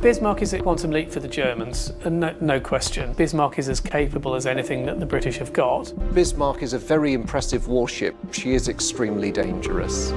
Bismarck is a quantum leap for the Germans, and no question. Bismarck is as capable as anything that the British have got. Bismarck is a very impressive warship. She is extremely dangerous.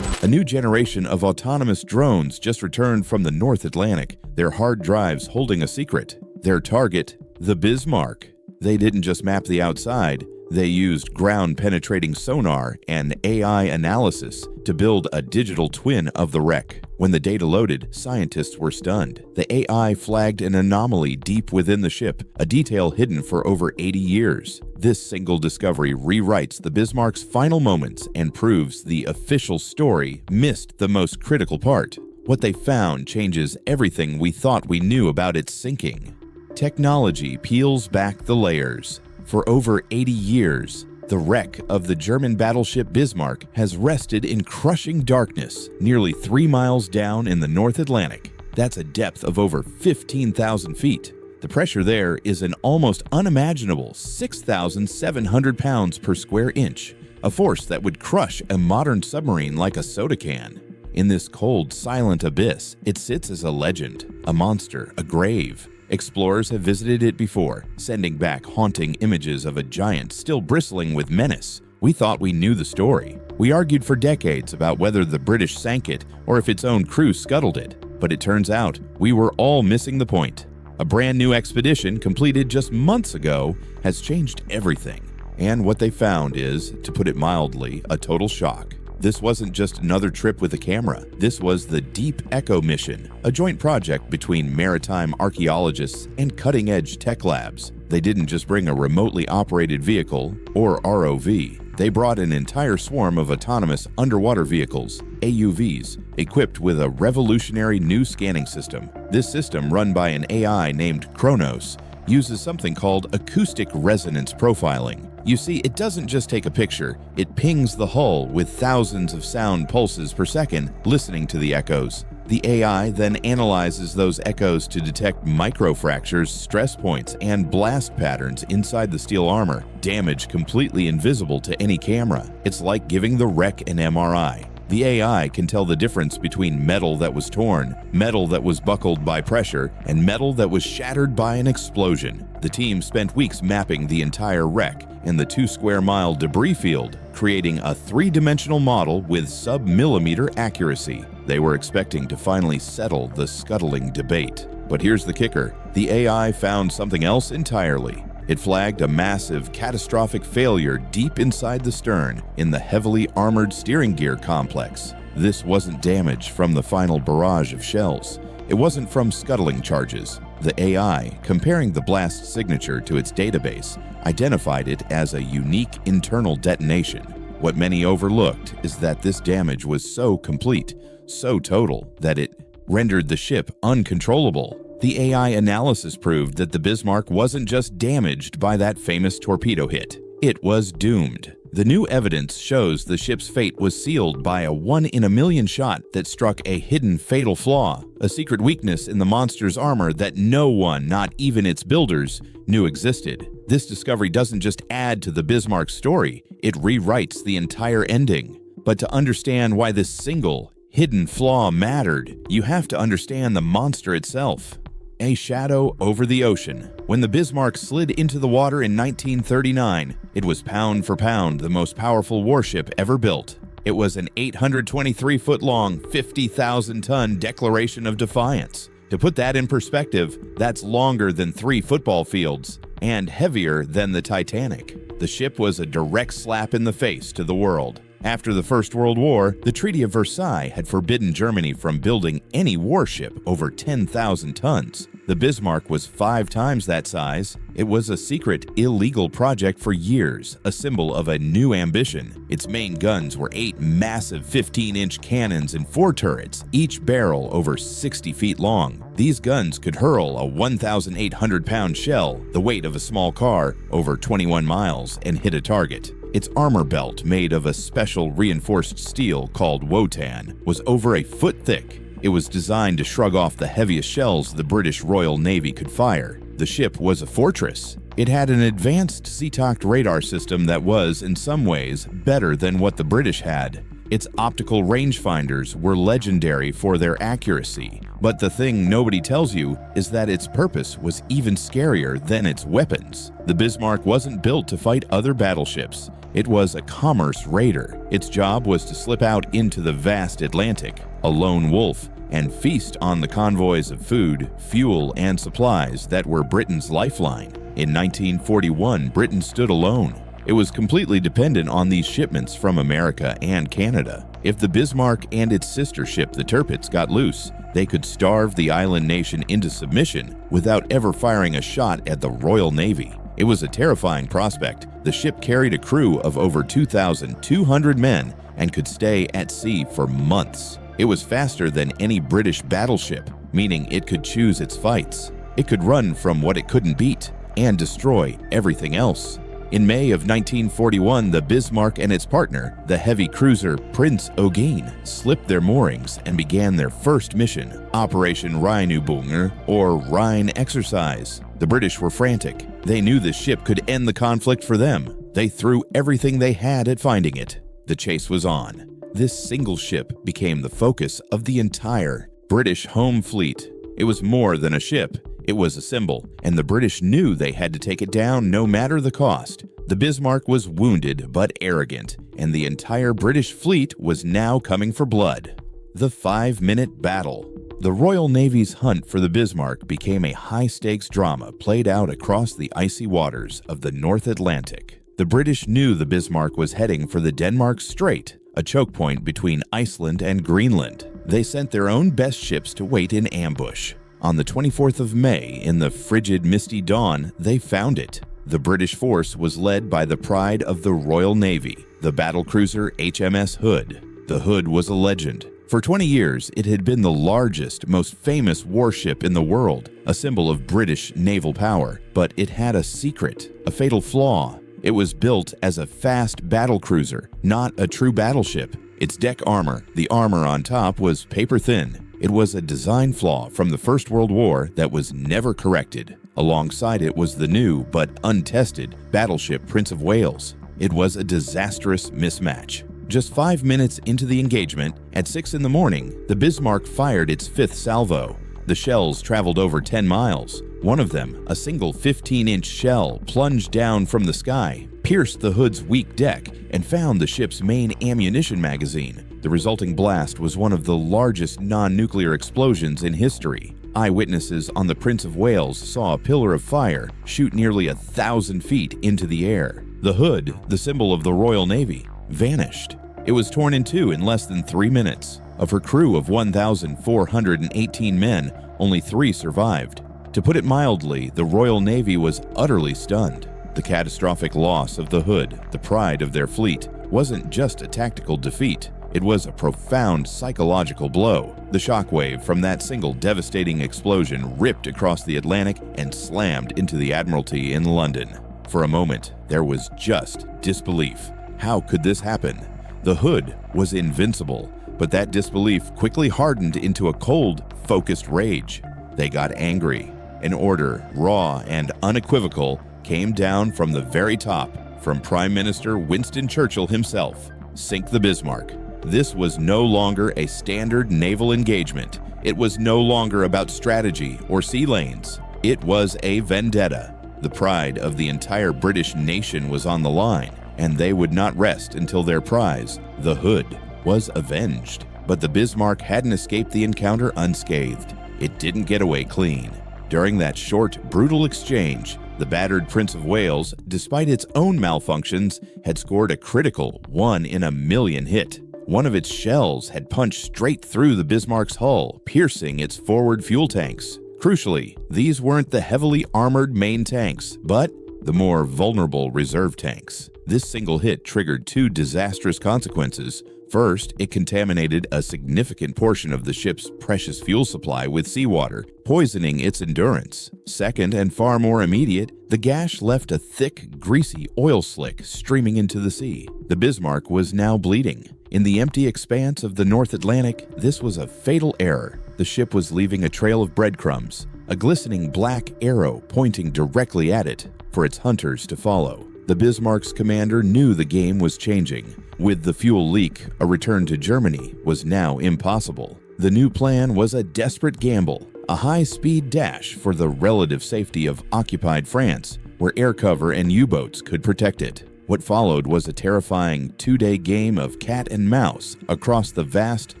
A new generation of autonomous drones just returned from the North Atlantic, their hard drives holding a secret. Their target, the Bismarck. They didn't just map the outside, they used ground-penetrating sonar and AI analysis to build a digital twin of the wreck. When the data loaded, scientists were stunned. The AI flagged an anomaly deep within the ship, a detail hidden for over 80 years. This single discovery rewrites the Bismarck's final moments and proves the official story missed the most critical part. What they found changes everything we thought we knew about its sinking. Technology peels back the layers. For over 80 years, the wreck of the German battleship Bismarck has rested in crushing darkness nearly 3 miles down in the North Atlantic. That's a depth of over 15,000 feet. The pressure there is an almost unimaginable 6,700 pounds per square inch, a force that would crush a modern submarine like a soda can. In this cold, silent abyss, it sits as a legend, a monster, a grave. Explorers have visited it before, sending back haunting images of a giant still bristling with menace. We thought we knew the story. We argued for decades about whether the British sank it or if its own crew scuttled it. But it turns out we were all missing the point. A brand new expedition completed just months ago has changed everything. And what they found is, to put it mildly, a total shock. This wasn't just another trip with a camera. This was the Deep Echo mission, a joint project between maritime archaeologists and cutting-edge tech labs. They didn't just bring a remotely operated vehicle, or ROV. They brought an entire swarm of autonomous underwater vehicles, AUVs, equipped with a revolutionary new scanning system. This system, run by an AI named Kronos, uses something called acoustic resonance profiling. You see, it doesn't just take a picture, it pings the hull with thousands of sound pulses per second, listening to the echoes. The AI then analyzes those echoes to detect microfractures, stress points, and blast patterns inside the steel armor, damage completely invisible to any camera. It's like giving the wreck an MRI. The AI can tell the difference between metal that was torn, metal that was buckled by pressure, and metal that was shattered by an explosion. The team spent weeks mapping the entire wreck and the 2-square-mile debris field, creating a 3-dimensional model with sub-millimeter accuracy. They were expecting to finally settle the scuttling debate. But here's the kicker. The AI found something else entirely. It flagged a massive, catastrophic failure deep inside the stern in the heavily armored steering gear complex. This wasn't damage from the final barrage of shells. It wasn't from scuttling charges. The AI, comparing the blast signature to its database, identified it as a unique internal detonation. What many overlooked is that this damage was so complete, so total, that it rendered the ship uncontrollable. The AI analysis proved that the Bismarck wasn't just damaged by that famous torpedo hit. It was doomed. The new evidence shows the ship's fate was sealed by a 1-in-a-million shot that struck a hidden fatal flaw, a secret weakness in the monster's armor that no one, not even its builders, knew existed. This discovery doesn't just add to the Bismarck story, it rewrites the entire ending. But to understand why this single, hidden flaw mattered, you have to understand the monster itself. A shadow over the ocean. When the Bismarck slid into the water in 1939, it was pound for pound the most powerful warship ever built. It was an 823-foot-long, 50,000-ton Declaration of Defiance. To put that in perspective, that's longer than 3 football fields and heavier than the Titanic. The ship was a direct slap in the face to the world. After the First World War, the Treaty of Versailles had forbidden Germany from building any warship over 10,000 tons. The Bismarck was 5 times that size. It was a secret, illegal project for years, a symbol of a new ambition. Its main guns were 8 massive 15-inch cannons and 4 turrets, each barrel over 60 feet long. These guns could hurl a 1,800-pound shell, the weight of a small car, over 21 miles and hit a target. Its armor belt, made of a special reinforced steel called wotan, was over a foot thick. It was designed to shrug off the heaviest shells the British Royal Navy could fire. The ship was a fortress. It had an advanced Seatocht radar system that was, in some ways, better than what the British had. Its optical rangefinders were legendary for their accuracy, but the thing nobody tells you is that its purpose was even scarier than its weapons. The Bismarck wasn't built to fight other battleships. It was a commerce raider. Its job was to slip out into the vast Atlantic, a lone wolf, and feast on the convoys of food, fuel, and supplies that were Britain's lifeline. In 1941, Britain stood alone. It was completely dependent on these shipments from America and Canada. If the Bismarck and its sister ship, the Tirpitz, got loose, they could starve the island nation into submission without ever firing a shot at the Royal Navy. It was a terrifying prospect. The ship carried a crew of over 2,200 men and could stay at sea for months. It was faster than any British battleship, meaning it could choose its fights. It could run from what it couldn't beat and destroy everything else. In May of 1941, the Bismarck and its partner, the heavy cruiser Prince Eugen, slipped their moorings and began their first mission, Operation Rheinübung, or Rhine Exercise. The British were frantic. They knew the ship could end the conflict for them. They threw everything they had at finding it. The chase was on. This single ship became the focus of the entire British home fleet. It was more than a ship. It was a symbol, and the British knew they had to take it down no matter the cost. The Bismarck was wounded but arrogant, and the entire British fleet was now coming for blood. The 5-minute battle. The Royal Navy's hunt for the Bismarck became a high-stakes drama played out across the icy waters of the North Atlantic. The British knew the Bismarck was heading for the Denmark Strait, a choke point between Iceland and Greenland. They sent their own best ships to wait in ambush. On the 24th of May, in the frigid, misty dawn, they found it. The British force was led by the pride of the Royal Navy, the battlecruiser HMS Hood. The Hood was a legend. For 20 years, it had been the largest, most famous warship in the world, a symbol of British naval power. But it had a secret, a fatal flaw. It was built as a fast battlecruiser, not a true battleship. Its deck armor, the armor on top, was paper-thin. It was a design flaw from the First World War that was never corrected. Alongside it was the new, but untested, battleship Prince of Wales. It was a disastrous mismatch. Just 5 minutes into the engagement, at 6 in the morning, the Bismarck fired its 5th salvo. The shells traveled over 10 miles. One of them, a single 15-inch shell, plunged down from the sky, pierced the Hood's weak deck, and found the ship's main ammunition magazine. The resulting blast was one of the largest non-nuclear explosions in history. Eyewitnesses on the Prince of Wales saw a pillar of fire shoot nearly 1,000 feet into the air. The Hood, the symbol of the Royal Navy, vanished. It was torn in two in less than 3 minutes. Of her crew of 1,418 men, only 3 survived. To put it mildly, the Royal Navy was utterly stunned. The catastrophic loss of the Hood, the pride of their fleet, wasn't just a tactical defeat. It was a profound psychological blow. The shockwave from that single devastating explosion ripped across the Atlantic and slammed into the Admiralty in London. For a moment, there was just disbelief. How could this happen? The Hood was invincible, but that disbelief quickly hardened into a cold, focused rage. They got angry. An order, raw and unequivocal, came down from the very top, from Prime Minister Winston Churchill himself. Sink the Bismarck. This was no longer a standard naval engagement. It was no longer about strategy or sea lanes. It was a vendetta. The pride of the entire British nation was on the line, and they would not rest until their prize, the Hood, was avenged. But the Bismarck hadn't escaped the encounter unscathed. It didn't get away clean. During that short, brutal exchange, the battered Prince of Wales, despite its own malfunctions, had scored a critical 1 in a million hit. One of its shells had punched straight through the Bismarck's hull, piercing its forward fuel tanks. Crucially, these weren't the heavily armored main tanks, but the more vulnerable reserve tanks. This single hit triggered 2 disastrous consequences. First, it contaminated a significant portion of the ship's precious fuel supply with seawater, poisoning its endurance. Second, and far more immediate, the gash left a thick, greasy oil slick streaming into the sea. The Bismarck was now bleeding. In the empty expanse of the North Atlantic, this was a fatal error. The ship was leaving a trail of breadcrumbs, a glistening black arrow pointing directly at it, for its hunters to follow. The Bismarck's commander knew the game was changing. With the fuel leak, a return to Germany was now impossible. The new plan was a desperate gamble, a high-speed dash for the relative safety of occupied France, where air cover and U-boats could protect it. What followed was a terrifying two-day game of cat and mouse across the vast,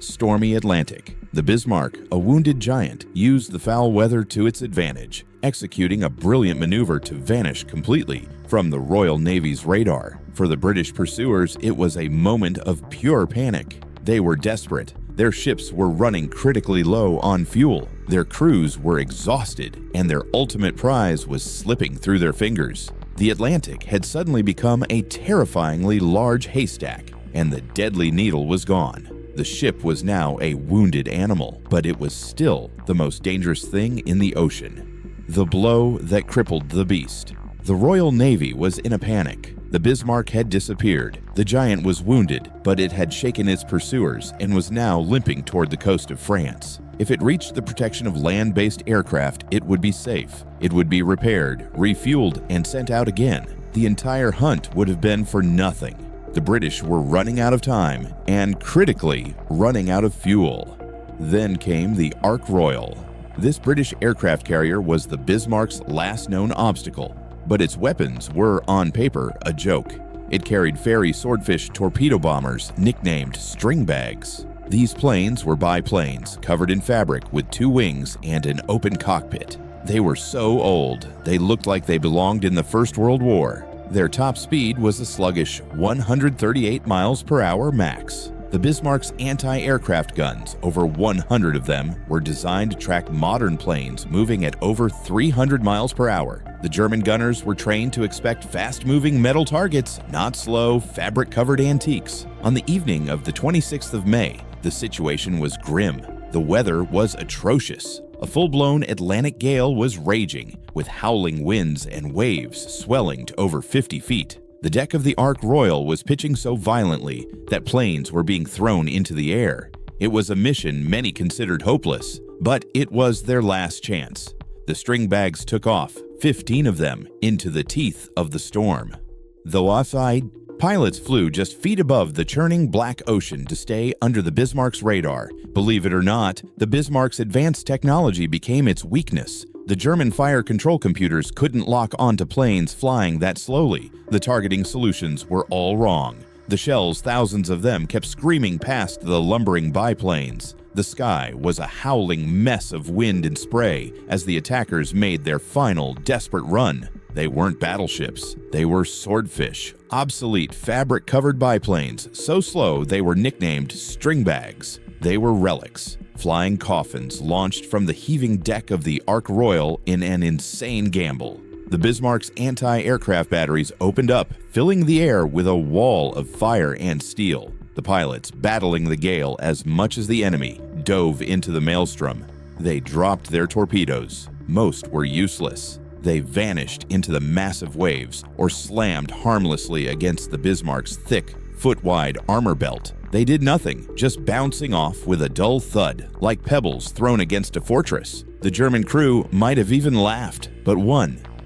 stormy Atlantic. The Bismarck, a wounded giant, used the foul weather to its advantage, executing a brilliant maneuver to vanish completely from the Royal Navy's radar. For the British pursuers, it was a moment of pure panic. They were desperate. Their ships were running critically low on fuel. Their crews were exhausted, and their ultimate prize was slipping through their fingers. The Atlantic had suddenly become a terrifyingly large haystack, and the deadly needle was gone. The ship was now a wounded animal, but it was still the most dangerous thing in the ocean. The blow that crippled the beast. The Royal Navy was in a panic. The Bismarck had disappeared. The giant was wounded, but it had shaken its pursuers and was now limping toward the coast of France. If it reached the protection of land-based aircraft, it would be safe. It would be repaired, refueled, and sent out again. The entire hunt would have been for nothing. The British were running out of time, and critically, running out of fuel. Then came the Ark Royal. This British aircraft carrier was the Bismarck's last known obstacle, but its weapons were, on paper, a joke. It carried Fairey Swordfish torpedo bombers, nicknamed string bags. These planes were biplanes, covered in fabric with two wings and an open cockpit. They were so old, they looked like they belonged in the First World War. Their top speed was a sluggish 138 miles per hour max. The Bismarck's anti-aircraft guns, over 100 of them, were designed to track modern planes moving at over 300 miles per hour. The German gunners were trained to expect fast-moving metal targets, not slow, fabric-covered antiques. On the evening of the 26th of May, the situation was grim. The weather was atrocious. A full-blown Atlantic gale was raging, with howling winds and waves swelling to over 50 feet. The deck of the Ark Royal was pitching so violently that planes were being thrown into the air. It was a mission many considered hopeless, but it was their last chance. The string bags took off, 15 of them, into the teeth of the storm. Though offside, pilots flew just feet above the churning black ocean to stay under the Bismarck's radar. Believe it or not, the Bismarck's advanced technology became its weakness. The German fire control computers couldn't lock onto planes flying that slowly. The targeting solutions were all wrong. The shells, thousands of them, kept screaming past the lumbering biplanes. The sky was a howling mess of wind and spray as the attackers made their final, desperate run. They weren't battleships. They were swordfish, obsolete, fabric-covered biplanes, so slow they were nicknamed string bags. They were relics, flying coffins launched from the heaving deck of the Ark Royal in an insane gamble. The Bismarck's anti-aircraft batteries opened up, filling the air with a wall of fire and steel. The pilots, battling the gale as much as the enemy, dove into the maelstrom. They dropped their torpedoes. Most were useless. They vanished into the massive waves or slammed harmlessly against the Bismarck's thick, foot-wide armor belt. They did nothing, just bouncing off with a dull thud, like pebbles thrown against a fortress. The German crew might have even laughed, but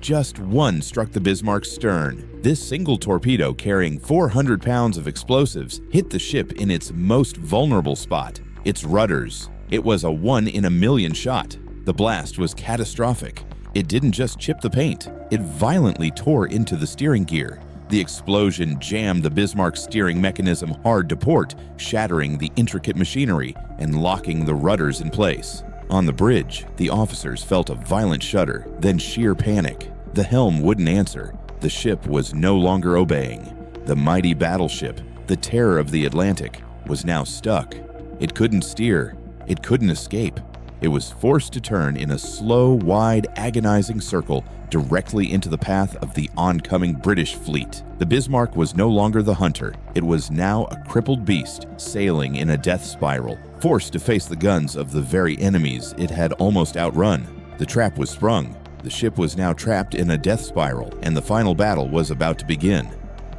just one struck the Bismarck's stern. This single torpedo, carrying 400 pounds of explosives, hit the ship in its most vulnerable spot, its rudders. It was a 1-in-a-million shot. The blast was catastrophic. It didn't just chip the paint, it violently tore into the steering gear. The explosion jammed the Bismarck's steering mechanism hard to port, shattering the intricate machinery and locking the rudders in place. On the bridge, the officers felt a violent shudder, then sheer panic. The helm wouldn't answer. The ship was no longer obeying. The mighty battleship, the terror of the Atlantic, was now stuck. It couldn't steer. It couldn't escape. It was forced to turn in a slow, wide, agonizing circle directly into the path of the oncoming British fleet. The Bismarck was no longer the hunter. It was now a crippled beast, sailing in a death spiral, forced to face the guns of the very enemies it had almost outrun. The trap was sprung. The ship was now trapped in a death spiral, and the final battle was about to begin.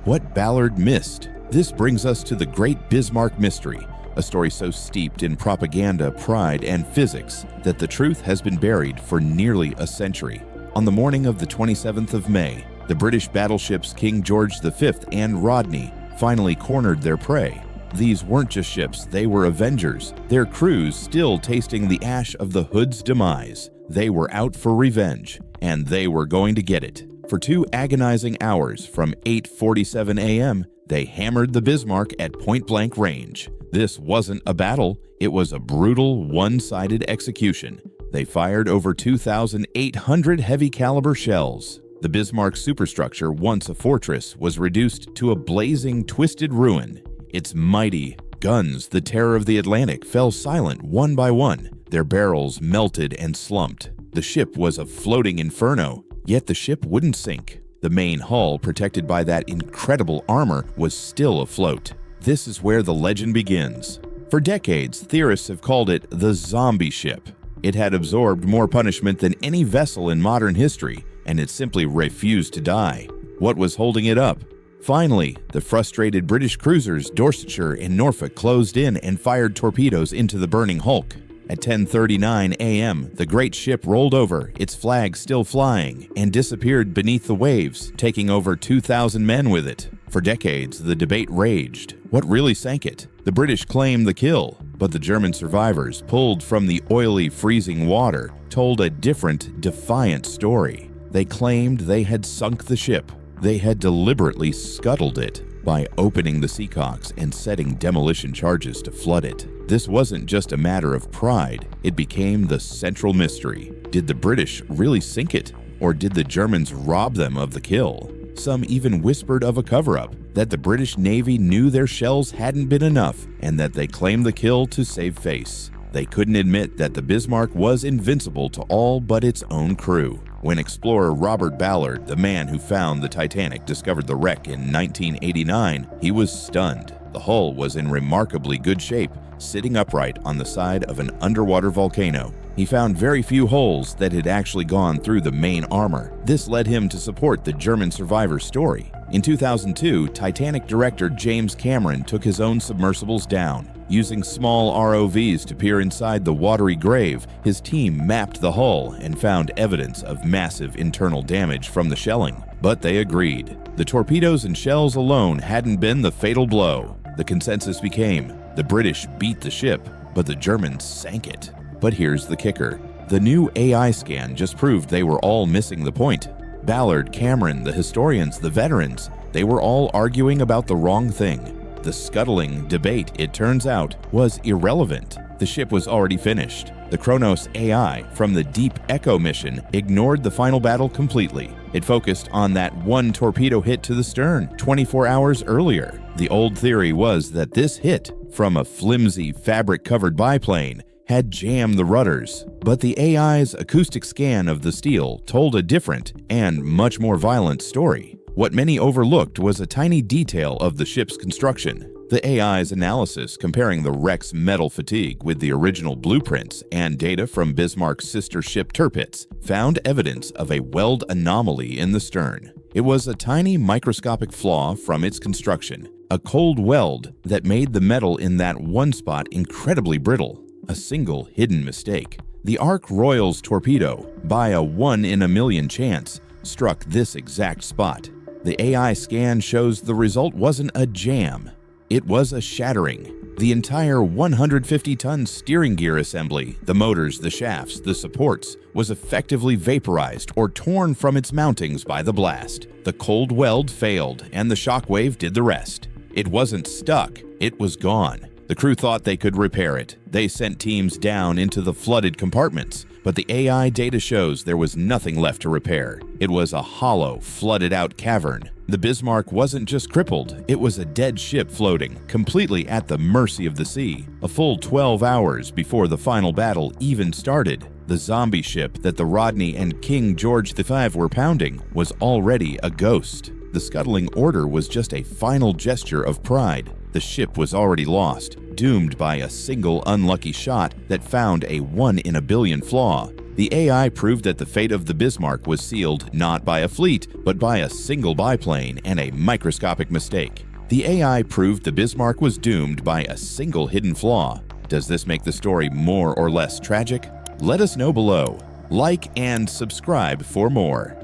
What Ballard missed. This brings us to the Great Bismarck Mystery, a story so steeped in propaganda, pride, and physics that the truth has been buried for nearly a century. On the morning of the 27th of May, the British battleships King George V and Rodney finally cornered their prey. These weren't just ships, they were avengers, their crews still tasting the ash of the Hood's demise. They were out for revenge, and they were going to get it. For 2 agonizing hours from 8:47 a.m., they hammered the Bismarck at point-blank range. This wasn't a battle, it was a brutal, one-sided execution. They fired over 2,800 heavy-caliber shells. The Bismarck superstructure, once a fortress, was reduced to a blazing, twisted ruin. Its mighty guns, the terror of the Atlantic, fell silent one by one. Their barrels melted and slumped. The ship was a floating inferno, yet the ship wouldn't sink. The main hull, protected by that incredible armor, was still afloat. This is where the legend begins. For decades, theorists have called it the zombie ship. It had absorbed more punishment than any vessel in modern history, and it simply refused to die. What was holding it up? Finally, the frustrated British cruisers Dorsetshire and Norfolk closed in and fired torpedoes into the burning hulk. At 10:39 a.m., the great ship rolled over, its flag still flying, and disappeared beneath the waves, taking over 2,000 men with it. For decades, the debate raged. What really sank it? The British claimed the kill, but the German survivors, pulled from the oily, freezing water, told a different, defiant story. They claimed they had sunk the ship. They had deliberately scuttled it by opening the seacocks and setting demolition charges to flood it. This wasn't just a matter of pride, it became the central mystery. Did the British really sink it, or did the Germans rob them of the kill? Some even whispered of a cover-up, that the British Navy knew their shells hadn't been enough and that they claimed the kill to save face. They couldn't admit that the Bismarck was invincible to all but its own crew. When explorer Robert Ballard, the man who found the Titanic, discovered the wreck in 1989, he was stunned. The hull was in remarkably good shape, sitting upright on the side of an underwater volcano. He found very few holes that had actually gone through the main armor. This led him to support the German survivor story. In 2002, Titanic director James Cameron took his own submersibles down. Using small ROVs to peer inside the watery grave, his team mapped the hull and found evidence of massive internal damage from the shelling. But they agreed. The torpedoes and shells alone hadn't been the fatal blow. The consensus became, the British beat the ship, but the Germans sank it. But here's the kicker. The new AI scan just proved they were all missing the point. Ballard, Cameron, the historians, the veterans, they were all arguing about the wrong thing. The scuttling debate, it turns out, was irrelevant. The ship was already finished. The Kronos AI from the Deep Echo mission ignored the final battle completely. It focused on that one torpedo hit to the stern 24 hours earlier. The old theory was that this hit from a flimsy, fabric-covered biplane had jammed the rudders, but the AI's acoustic scan of the steel told a different and much more violent story. What many overlooked was a tiny detail of the ship's construction. The AI's analysis comparing the wreck's metal fatigue with the original blueprints and data from Bismarck's sister ship Tirpitz found evidence of a weld anomaly in the stern. It was a tiny microscopic flaw from its construction, a cold weld that made the metal in that one spot incredibly brittle. A single hidden mistake. The Ark Royal's torpedo, by a 1 in a million chance, struck this exact spot. The AI scan shows the result wasn't a jam. It was a shattering. The entire 150-ton steering gear assembly, the motors, the shafts, the supports, was effectively vaporized or torn from its mountings by the blast. The cold weld failed, and the shockwave did the rest. It wasn't stuck, it was gone. The crew thought they could repair it. They sent teams down into the flooded compartments, but the AI data shows there was nothing left to repair. It was a hollow, flooded-out cavern. The Bismarck wasn't just crippled, it was a dead ship floating, completely at the mercy of the sea. A full 12 hours before the final battle even started, the zombie ship that the Rodney and King George V were pounding was already a ghost. The scuttling order was just a final gesture of pride. The ship was already lost, doomed by a single unlucky shot that found a 1 in a billion flaw. The AI proved that the fate of the Bismarck was sealed not by a fleet, but by a single biplane and a microscopic mistake. The AI proved the Bismarck was doomed by a single hidden flaw. Does this make the story more or less tragic? Let us know below. Like and subscribe for more.